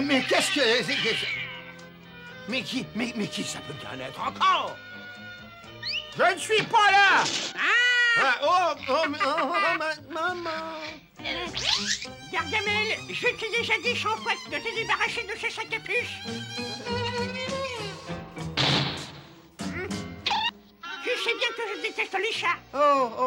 Mais qu'est-ce que... Mais qui ça peut bien être encore? Je ne suis pas là! Maman! Gargamel, je t'ai déjà dit 100 fois de te débarrasser de ce sac à puce. Tu sais bien que je déteste les chats.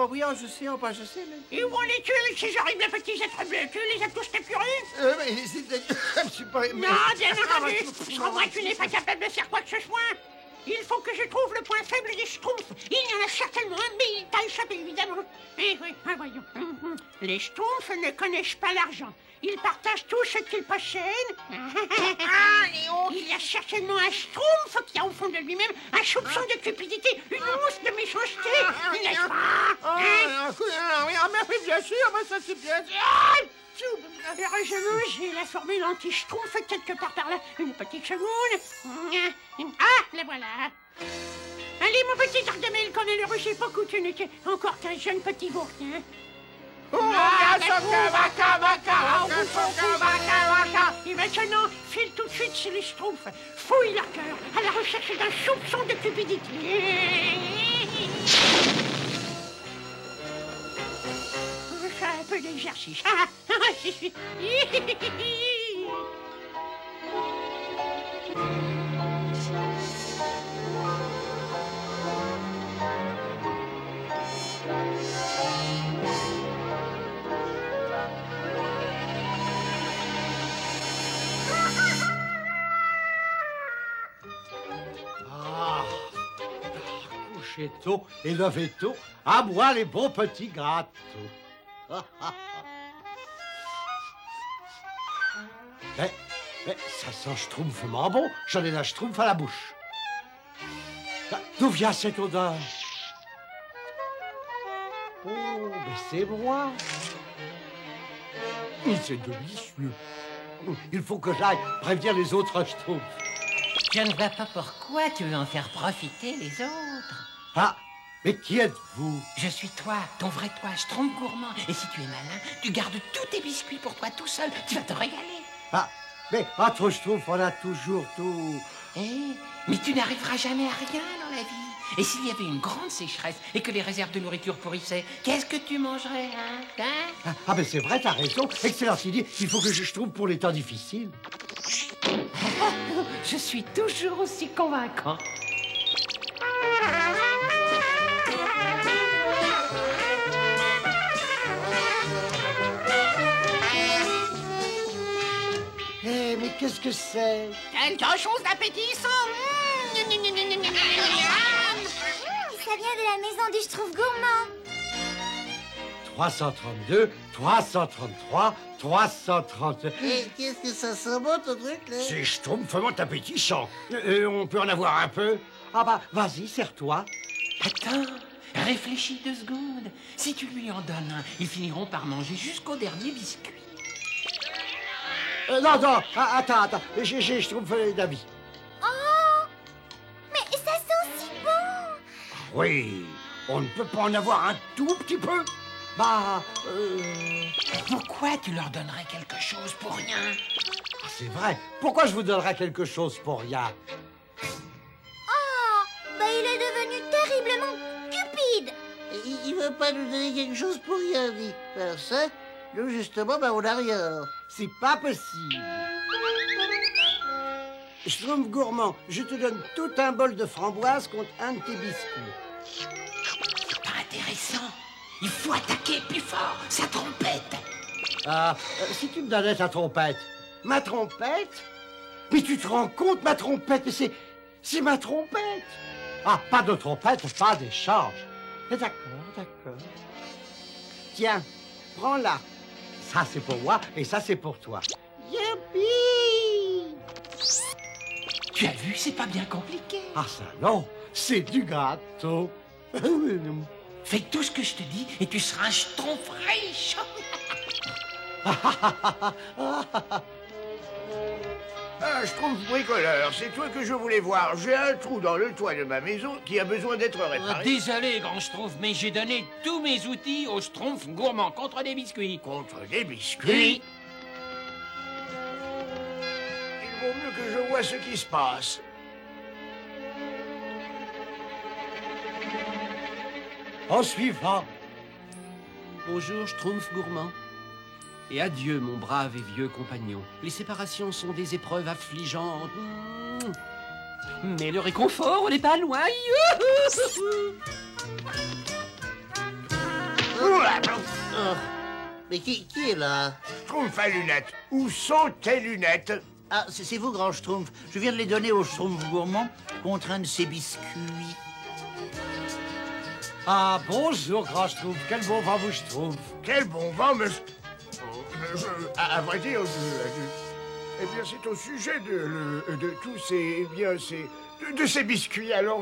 Oui, je sais, je sais, mais... Et où en es-tu avec ces horribles petits êtres bleus? Tu les as tous épurés? Mais je suis pas... Non, bien entendu. Sans moi, tu n'es pas capable de faire quoi que ce soit. Il faut que je trouve le point faible des Schtroumpfs. Il y en a certainement un, mais il t'a échappé, évidemment. Eh oui, voyons. Les Schtroumpfs ne connaissent pas l'argent. Ils partagent tout ce qu'ils possèdent. Il y a certainement un Schtroumpf qui a au fond de lui-même un soupçon de cupidité, une once de méchanceté, n'est-ce pas? Oui, bien sûr, mais ça c'est bien... Heureusement, j'ai la formule anti-Schtroumpf quelque part par là. Une petite seconde. Ah, la voilà. Allez, mon petit Gargamel, qu'on est heureux, j'ai beaucoup, tu n'étais encore qu'un jeune petit bourrin. Et maintenant, file tout de suite chez les Schtroumpfs. Fouille leur cœur à la recherche d'un soupçon de cupidité. Un peu d'exercice. Coucher tôt et lever tôt, à moi les bons petits gâteaux. Mais ça sent schtroumpfement bon. J'en ai la schtroumpf à la bouche. D'où vient cette odeur? Oh, mais c'est moi. C'est délicieux. Il faut que j'aille prévenir les autres schtroumpfs. Je ne vois pas pourquoi tu veux en faire profiter les autres. Ah, mais qui êtes-vous? Je suis toi, ton vrai toi, Schtroumpf gourmand. Et si tu es malin, tu gardes tous tes biscuits pour toi tout seul. Tu vas te régaler. Ah, mais entre schtroumpfs, on a toujours tout. Mais tu n'arriveras jamais à rien dans la vie. Et s'il y avait une grande sécheresse et que les réserves de nourriture pourrissaient, qu'est-ce que tu mangerais, hein? Ah, mais c'est vrai, t'as raison. Excellente idée. Il faut que je trouve pour les temps difficiles. Je suis toujours aussi convaincant. Mais qu'est-ce que c'est? Quelque chose d'appétissant. Ça vient de la maison du Schtroumpf gourmand. 332, 333, 330... Et qu'est-ce que ça sent bon, ton truc, là? C'est schtroumpfement appétissant. On peut en avoir un peu? Ah bah, vas-y, serre-toi. Attends, réfléchis 2 secondes. Si tu lui en donnes un, ils finiront par manger jusqu'au dernier biscuit. Non, attends, je trouve d'avis. Oh, mais ça sent si bon. Oui, on ne peut pas en avoir un tout petit peu? Pourquoi tu leur donnerais quelque chose pour rien? Ah, c'est vrai. Pourquoi je vous donnerais quelque chose pour rien? Oh, il est devenu terriblement cupide. Il veut pas nous donner quelque chose pour rien, dit. Alors ça, nous, justement, on n'a rien. C'est pas possible. Schtroumpf gourmand, je te donne tout un bol de framboises contre un de tes biscuits. C'est pas intéressant. Il faut attaquer plus fort, sa trompette. Si tu me donnais ta trompette. Ma trompette? Mais tu te rends compte, ma trompette? Mais c'est ma trompette. Ah, pas de trompette, pas d'échange. D'accord. Tiens, prends-la. Ça, c'est pour moi et ça, c'est pour toi. Youpi! Tu as vu, c'est pas bien compliqué. Ah, ça, non. C'est du gâteau. Fais tout ce que je te dis et tu seras un schtroumpf riche. Ah, Schtroumpf bricoleur, c'est toi que je voulais voir. J'ai un trou dans le toit de ma maison qui a besoin d'être réparé. Désolé, grand Schtroumpf, mais j'ai donné tous mes outils au Schtroumpf gourmand contre des biscuits. Contre des biscuits? Il vaut mieux que je vois ce qui se passe. En suivant. Bonjour, Schtroumpf gourmand. Et adieu, mon brave et vieux compagnon. Les séparations sont des épreuves affligeantes. Mais le réconfort, on n'est pas loin. Oh. Mais qui est là? Schtroumpf à lunettes. Où sont tes lunettes? Ah, c'est vous, grand Schtroumpf. Je viens de les donner au Schtroumpf gourmand contre un de ses biscuits. Ah, bonjour, grand Schtroumpf. Quel bon vent vous, Schtroumpf. Quel bon vent, mais... à vrai dire, eh bien, c'est au sujet de tous ces... Eh bien, de ces biscuits. Alors,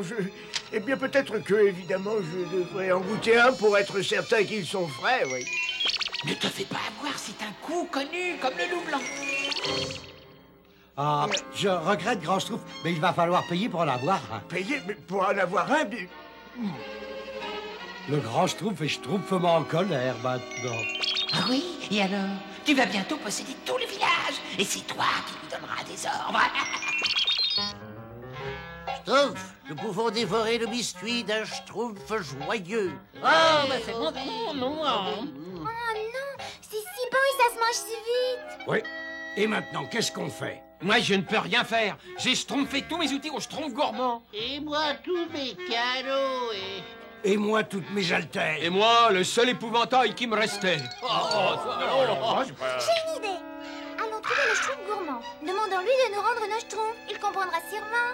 eh bien, peut-être que, évidemment, je devrais en goûter un pour être certain qu'ils sont frais, oui. Ne te fais pas avoir, c'est un coup connu comme le loup blanc. Ah, je regrette, grand Schtroumpf, mais il va falloir payer pour en avoir un. Payer mais pour en avoir un, mais... Le grand Schtroumpf est Schtroumpfement en colère, maintenant. Ah oui? Et alors? Tu vas bientôt posséder tout le village, et c'est toi qui lui donneras des ordres. Schtroumpf, nous pouvons dévorer le biscuit d'un Schtroumpf joyeux. Oh, bah c'est bon, non. Oh non, c'est si bon et ça se mange si vite. Oui. Et maintenant, qu'est-ce qu'on fait? Moi, je ne peux rien faire. J'ai schtroumpfé tous mes outils au Schtroumpf gourmand. Et moi, tous mes cadeaux Et moi, toutes mes haltères. Et moi, le seul épouvantail qui me restait. J'ai une idée. Allons trouver le Schtroumpf gourmand. Demandons-lui de nous rendre nos Schtroumpfs. Il comprendra sûrement.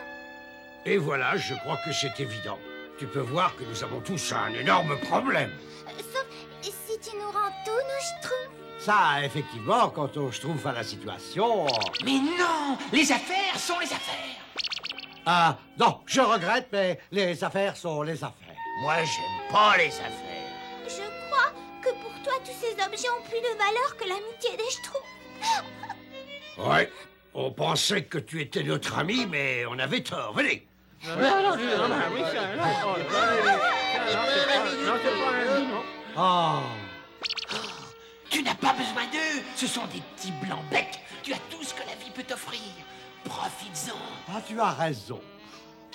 Et voilà, je crois que c'est évident. Tu peux voir que nous avons tous un énorme problème. Sauf si tu nous rends tous nos Schtroumpfs. Ça, effectivement, quand on Schtroumpf à la situation... Mais non, les affaires sont les affaires. Ah, non, je regrette, mais les affaires sont les affaires. Moi, j'aime pas les affaires. Je crois que pour toi, tous ces objets ont plus de valeur que l'amitié des Schtroumpfs. Ouais, on pensait que tu étais notre ami, mais on avait tort. Venez. Oh, Tu n'as pas besoin d'eux. Ce sont des petits blancs becs. Tu as tout ce que la vie peut t'offrir. Profites-en. ah, tu as raison.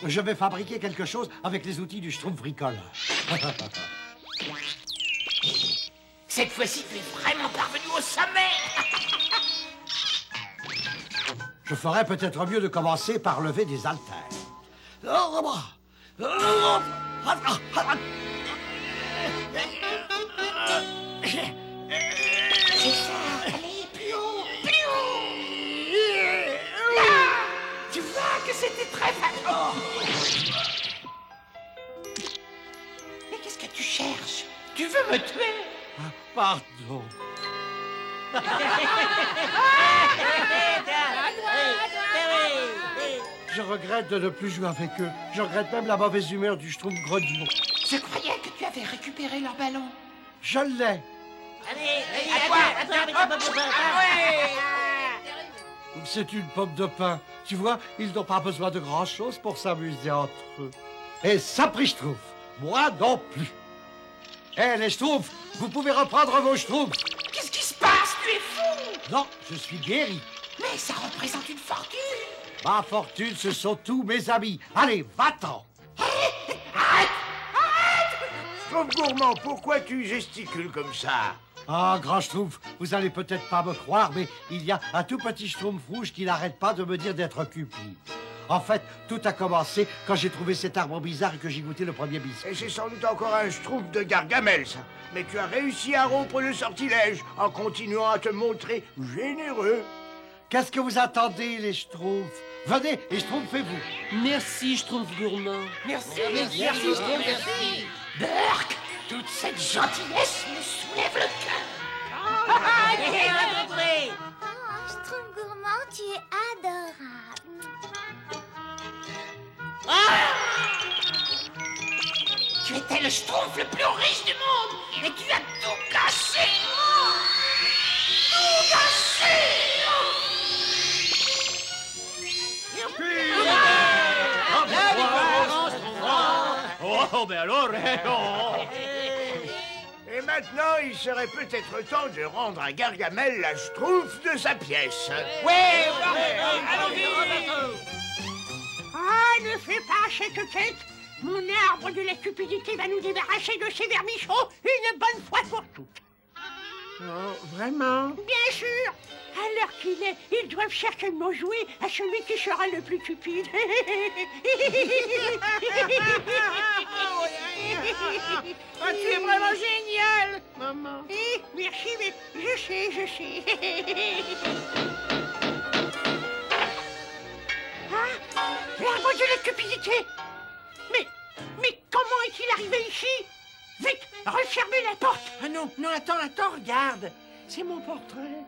Je vais fabriquer quelque chose avec les outils du Schtroumpf bricoleur. Cette fois-ci, tu es vraiment parvenu au sommet. Je ferais peut-être mieux de commencer par lever des haltères. C'est ça. Allez, plus haut, plus haut. Là, tu vois que c'était très facile. Mais qu'est-ce que tu cherches? Tu veux me tuer? Pardon. Je regrette de ne plus jouer avec eux. Je regrette même la mauvaise humeur du Schtroumpf grognon. Je croyais que tu avais récupéré leur ballon. Je l'ai. C'est une pomme de pin. Tu vois, ils n'ont pas besoin de grand-chose pour s'amuser entre eux. Et ça, pris Schtroumpf. Moi non plus. Eh, les Schtroumpfs, vous pouvez reprendre vos Schtroumpfs. Qu'est-ce qui se passe? Tu es fou! Non, je suis guéri. Mais ça représente une fortune. Ma fortune, ce sont tous mes amis. Allez, va-t'en. Schtroumpf gourmand, pourquoi tu gesticules comme ça? Ah, grand Schtroumpf, vous allez peut-être pas me croire, mais il y a un tout petit Schtroumpf rouge qui n'arrête pas de me dire d'être cupide. En fait, tout a commencé quand j'ai trouvé cet arbre bizarre et que j'ai goûté le premier biscuit. Et c'est sans doute encore un Schtroumpf de Gargamel, ça. Mais tu as réussi à rompre le sortilège en continuant à te montrer généreux. Qu'est-ce que vous attendez, les Schtroumpfs? Venez et Schtroumpfez-vous. Merci, Schtroumpf gourmand. Merci. Burk, toute cette gentillesse me soulève le cœur. Oh, Schtroumpf gourmand, tu es adorable. Tu étais le Schtroumpf le plus riche du monde et tu as tout gâché. Tout gâché. Oh, ben alors, Et maintenant, il serait peut-être temps de rendre à Gargamel la schtroumpf de sa pièce. Ouais, Ah, ne fais pas cette tête. Mon arbre de la cupidité va nous débarrasser de ces vermichons une bonne fois pour toutes. Oh, vraiment? Bien sûr. À l'heure qu'il est, ils doivent certainement jouer à celui qui sera le plus cupide. Ah, tu es vraiment génial, maman. Merci, mais je sais. Ah, l'arbre de la cupidité. Mais comment est-il arrivé ici? Vite, refermez la porte. Ah non, attends, regarde. C'est mon portrait.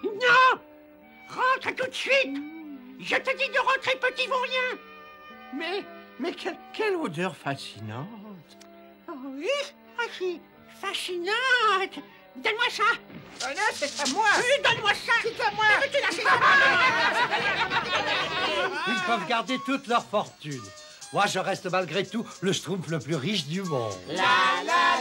Non! Rentre tout de suite. Je te dis de rentrer, petit vaurien. Mais quelle odeur fascinante. Oh oui? Ah si, fascinante. Donne-moi ça. Ah non, c'est à moi. Donne-moi ça. C'est à moi. Ils peuvent garder toute leur fortune. Moi, je reste malgré tout le schtroumpf le plus riche du monde. La